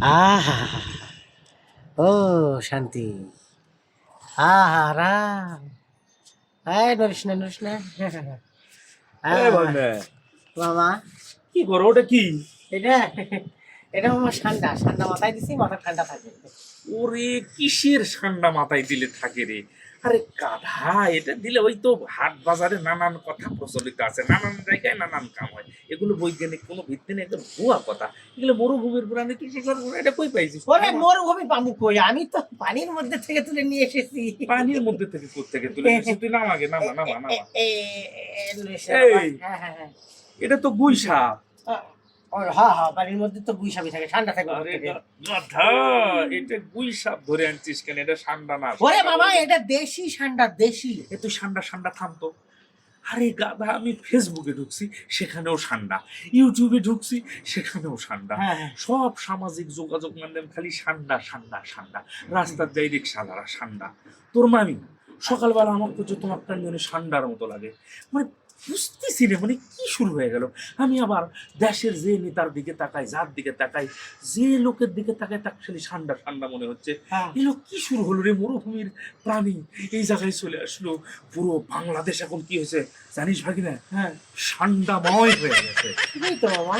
আহা! ও শান্তি! আহা রাম! এই নড়িস না, নড়িস না। ভাগ্নে মামা, কি করো? ওটা কি? এটা এটা মামা ঠান্ডা, ঠান্ডা মাথায় দিছি, মাথা ঠান্ডা থাকে। ওরে কিসের ঠান্ডা মাথায় দিলে থাকে রে? আরে গাধা, এটা দিলে ওই তো হাট বাজারে নানান কথা প্রচলিত আছে, নানান জায়গায় নানান কাম হয়। এগুলো বৈজ্ঞানিক কোনো ভিত্তি নেই, একদম ভুয়া কথা। এগুলো মরুভূমির প্রাণী, তুই এটা কই পাইছিস? ওরে মরুভূমি পামু কই? আমি তো পানির মধ্যে থেকে তুলে নিয়ে এসেছি। পানির মধ্যে থেকে কোত্থেকে তুলে নিয়েছিস? তুই নাম আগে, নামা নামা নামা। নড়িস না বাবা। এই হ্যাঁ, হ্যাঁ, হ্যাঁ। এটা তো গুই সাপ। হ্যাঁ, হ্যাঁ, পানির মধ্যে তো গুইসামি থাকে, ঠান্ডা থাকে ওর আরে থেকে। গাধা, এটা গুই সাপ ধরে আনছিস কেন? এটা সান্ডা না। ওরে বাবা, এটা দেশি ঠান্ডা, দেশি। এ তুই সান্ডা সান্ডা থামতো। আরে গাধা, আমি ফেসবুকে ঢুকছি, সেখানেও ঠান্ডা। ইউটিউবে ঢুকছি, সেখানেও ঠান্ডা। হ্যাঁ, হ্যাঁ। সব সামাজিক যোগাযোগ মাধ্যম খালি ঠান্ডা ঠান্ডা ঠান্ডা। রাস্তার যাই রিক্সাওয়ালা ঠান্ডা। তোর মামি সকালবেলা আমার তো তোমার টাইমে ঠান্ডার মতো লাগে। মানে বুঝতেছি না, মানে কি শুরু হয়ে গেল। আমি আবার দেশের যে নেতার দিকে তাকাই, যার দিকে তাকাই, যে লোকের দিকে তাকাই, তাকে খালি ঠান্ডা ঠান্ডা মনে হচ্ছে। হ্যাঁ। এই লোক কি শুরু হলো রে? মরুভূমির প্রাণী এই জায়গায় চলে আসলো। পুরো বাংলাদেশ এখন কি হয়েছে জানিস ভাগিনা? হ্যাঁ, ঠান্ডাময় হয়ে গেছে। এই তো মামা।